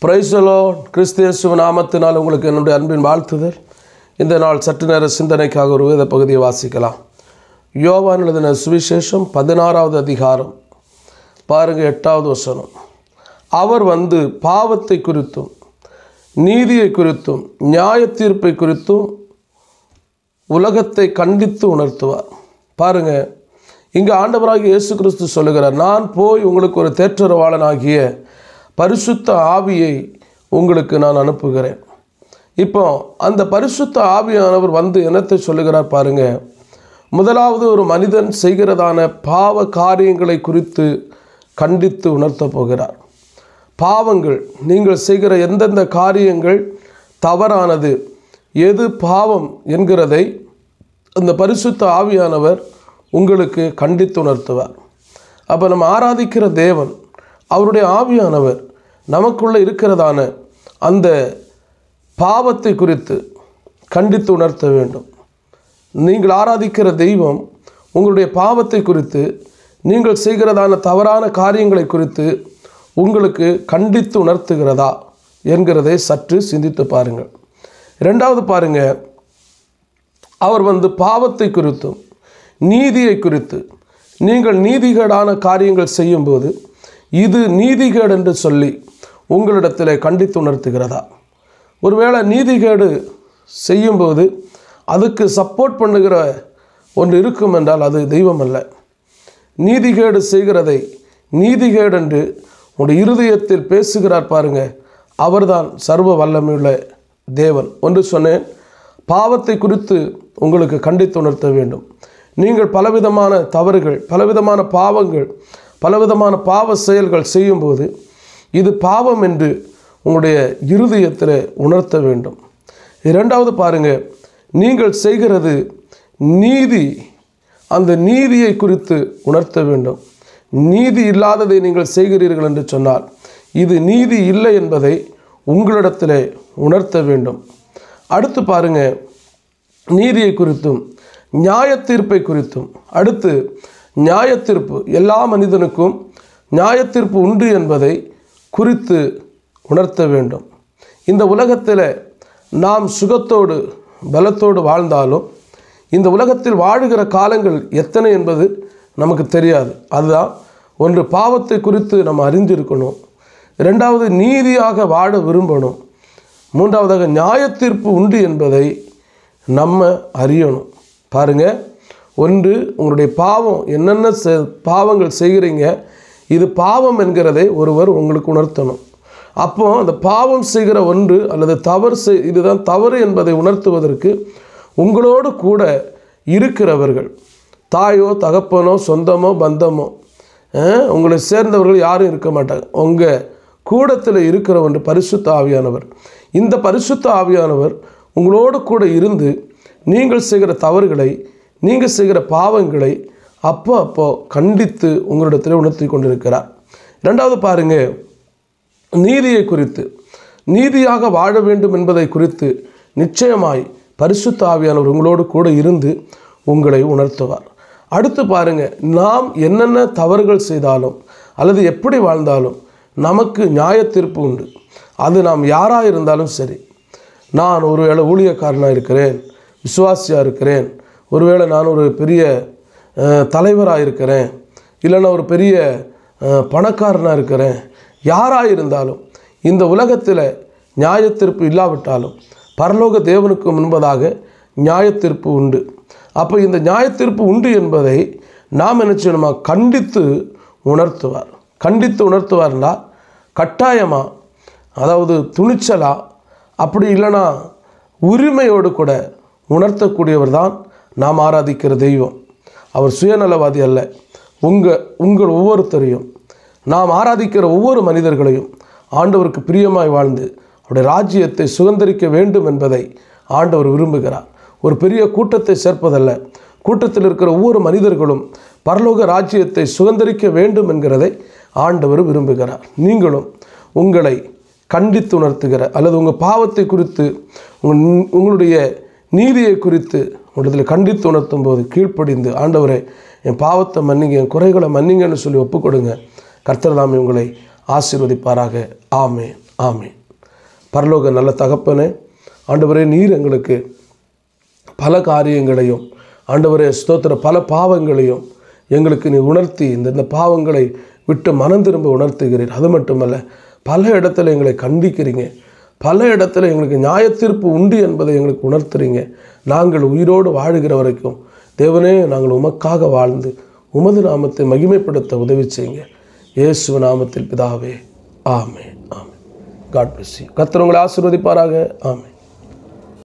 Praise the Lord. கிறிஸ்து இயேசுவின் நாமத்தினால் உங்களுக்கு என்னுடைய அன்பின் வாழ்த்துதல். இந்த நாள் சற்று நேர சிந்தனைக்காக ஒரு வேத பகுதியை வாசிக்கலாம். யோவான் எழுதின சுவிசேஷம் 16வது அதிகாரம் பாருங்க 8வது வசனம். அவர் வந்து பாவத்தை குறித்தும் நீதியை குறித்தும் நியாய தீர்ப்பை குறித்தும் உலகத்தை கண்டித்து உணர்த்துவார். பாருங்க, இங்கே ஆண்டவராகிய இயேசு கிறிஸ்து சொல்லுகிறார், நான் போய் உங்களுக்கு ஒரு தேற்றரவாளனாகிய பரிசுத்த ஆவியை உங்களுக்கு நான் அனுப்புகிறேன். இப்போ அந்த பரிசுத்த ஆவியானவர் வந்து என்னத்தை சொல்லுகிறார் பாருங்க. முதலாவது ஒரு மனிதன் செய்கிறதான பாவ காரியங்களை குறித்து கண்டித்து உணர்த்த போகிறார். பாவங்கள், நீங்கள் செய்கிற எந்தெந்த காரியங்கள் தவறானது, எது பாவம் என்கிறதை அந்த பரிசுத்த ஆவியானவர் உங்களுக்கு கண்டித்து உணர்த்துவார். அப்போ நம்ம ஆராதிக்கிற தேவன், அவருடைய ஆவியானவர் நமக்குள்ளே இருக்கிறதான அந்த பாவத்தை குறித்து கண்டித்து உணர்த்த வேண்டும். நீங்கள் ஆராதிக்கிற தெய்வம் உங்களுடைய பாவத்தை குறித்து, நீங்கள் செய்கிறதான தவறான காரியங்களை குறித்து உங்களுக்கு கண்டித்து உணர்த்துகிறதா என்கிறதை சற்று சிந்தித்து பாருங்கள். இரண்டாவது பாருங்க, அவர் வந்து பாவத்தை குறித்தும் நீதியை குறித்து, நீங்கள் நீதிகேடான காரியங்கள் செய்யும்போது இது நீதிகேடு என்று சொல்லி உங்களிடத்தில் கண்டித்து உணர்த்துகிறதா? ஒருவேளை நீதிகேடு செய்யும்போது அதுக்கு சப்போர்ட் பண்ணுகிற ஒன்று இருக்கும் என்றால் அது தெய்வம் அல்ல. நீதிகேடு செய்கிறதை நீதிகேடு என்று உங்களுடைய இருதயத்தில் பேசுகிறார் பாருங்க, அவர்தான் சர்வ வல்லமையுள்ள தேவன். ஒன்று சொன்னேன், பாவத்தை குறித்து உங்களுக்கு கண்டித்து உணர்த்த வேண்டும். நீங்கள் பலவிதமான தவறுகள், பலவிதமான பாவங்கள், பலவிதமான பாவ செயல்கள் செய்யும்போது இது பாவம் என்று உங்களுடைய இருதயத்தில் உணர்த்த வேண்டும். இரண்டாவது பாருங்க, நீங்கள் செய்கிறது நீதி, அந்த நீதியை குறித்து உணர்த்த வேண்டும். நீதி இல்லாததை நீங்கள் செய்கிறீர்கள் என்று சொன்னால் இது நீதி இல்லை என்பதை உங்களிடத்தில் உணர்த்த வேண்டும். அடுத்து பாருங்க, நீதியை குறித்தும் நியாய தீர்ப்பை குறித்தும். அடுத்து நியாய தீர்ப்பு, எல்லா மனிதனுக்கும் நியாய தீர்ப்பு உண்டு என்பதை குறித்து உணர்த்த வேண்டும். இந்த உலகத்தில் நாம் சுகத்தோடு பலத்தோடு வாழ்ந்தாலும் இந்த உலகத்தில் வாழுகிற காலங்கள் எத்தனை என்பது நமக்கு தெரியாது. அதுதான் ஒன்று, பாவத்தை குறித்து நம்ம அறிந்திருக்கணும். இரண்டாவது, நீதியாக வாழ விரும்பணும். மூன்றாவதாக நியாய தீர்ப்பு உண்டு என்பதை நம்ம அறியணும். பாருங்கள், ஒன்று, உங்களுடைய பாவம், என்னென்ன பாவங்கள் செய்கிறீங்க, இது பாவம் என்கிறதை ஒருவர் உங்களுக்கு உணர்த்தணும். அப்போ அந்த பாவம் செய்கிற ஒன்று அல்லது தவறு இதுதான் தவறு என்பதை உணர்த்துவதற்கு உங்களோடு கூட இருக்கிறவர்கள், தாயோ தகப்பனோ சொந்தமோ பந்தமோ, உங்களை சேர்ந்தவர்கள் யாரும் இருக்க மாட்டாங்க. உங்கள் கூடத்தில் இருக்கிற ஒன்று பரிசுத்த ஆவியானவர். இந்த பரிசுத்த ஆவியானவர் உங்களோடு கூட இருந்து நீங்கள் செய்கிற தவறுகளை, நீங்கள் செய்கிற பாவங்களை அப்போ கண்டித்து உங்களிடத்தில் உணர்த்தி கொண்டிருக்கிறார். இரண்டாவது பாருங்க, நீதியை குறித்து, நீதியாக வாழ வேண்டும் என்பதை குறித்து நிச்சயமாய் பரிசுத்த ஆவியானவர் உங்களோடு கூட இருந்து உங்களை உணர்த்துவார். அடுத்து பாருங்க, நாம் என்னென்ன தவறுகள் செய்தாலும் அல்லது எப்படி வாழ்ந்தாலும் நமக்கு நியாய தீர்ப்பு உண்டு. அது நாம் யாராக இருந்தாலும் சரி. நான் ஒருவேளை ஊழியக்காரனாக இருக்கிறேன், விசுவாசியாக இருக்கிறேன், ஒருவேளை நான் ஒரு பெரிய தலைவராக இருக்கிறேன், இல்லைன்னா ஒரு பெரிய பணக்காரனாக இருக்கிறேன், யாராக இருந்தாலும் இந்த உலகத்தில் நியாய தீர்ப்பு இல்லாவிட்டாலும் பரலோக தேவனுக்கு முன்பதாக நியாய தீர்ப்பு உண்டு. அப்போ இந்த நியாய தீர்ப்பு உண்டு என்பதை நாம் என்ன செய்யணுமா? கண்டித்து உணர்த்துவார். கண்டித்து உணர்த்துவார்னா கட்டாயமாக, அதாவது துணிச்சலாக, அப்படி இல்லைன்னா உரிமையோடு கூட உணர்த்தக்கூடியவர் தான் நாம் ஆராதிக்கிற தெய்வம். அவர் சுயநலவாதி அல்ல. உங்கள் ஒவ்வொருத்தரையும், நாம் ஆராதிக்கிற ஒவ்வொரு மனிதர்களையும் ஆண்டவருக்கு பிரியமாய் வாழ்ந்து அவருடைய ராஜ்யத்தை சுதந்திரிக்க வேண்டும் என்பதை ஆண்டவர் விரும்புகிறார். ஒரு பெரிய கூட்டத்தை சேர்ப்பதல்ல, கூட்டத்தில் இருக்கிற ஒவ்வொரு மனிதர்களும் பரலோக ராஜ்யத்தை சுதந்திரிக்க வேண்டும் என்கிறதை ஆண்டவர் விரும்புகிறார். நீங்களும் உங்களை கண்டித்து உணர்த்துகிற அல்லது உங்கள் பாவத்தை குறித்து, உங்களுடைய நீதியை குறித்து உங்களிடத்தில் கண்டித்து உணர்த்தும் போது கீழ்ப்படிந்து, ஆண்டவரே என் பாவத்தை மன்னிங்க, என் குறைகளை மன்னிங்கன்னு சொல்லி ஒப்புக்கொடுங்க. கர்த்தர் தாமே உங்களை ஆசீர்வதிப்பாராக. ஆமென். ஆமென். பரலோக நல்ல தகப்பனே, ஆண்டவரே, நீர் எங்களுக்கு பல காரியங்களையும், ஆண்டவரே ஸ்தோத்திர, பல பாவங்களையும் எங்களுக்கு நீ உணர்த்தி இந்த பாவங்களை விட்டு மனம் திரும்ப உணர்த்துகிறீர். அது மட்டுமல்ல, பல இடத்துல எங்களை கண்டிக்கிறீங்க, பல இடத்துல எங்களுக்கு நியாயத்தீர்ப்பு உண்டு என்பதை எங்களுக்கு உணர்த்துறீங்க. நாங்கள் உயிரோடு வாழுகிற வரைக்கும் தேவனே, நாங்கள் உமக்காக வாழ்ந்து உமது நாமத்தை மகிமைப்படுத்த உதவி செய்யுங்க. இயேசு நாமத்தில் பிதாவே, ஆமென். ஆமென். God bless you. கர்த்தர் உங்களை ஆசீர்வதிப்பாராக. ஆமென்.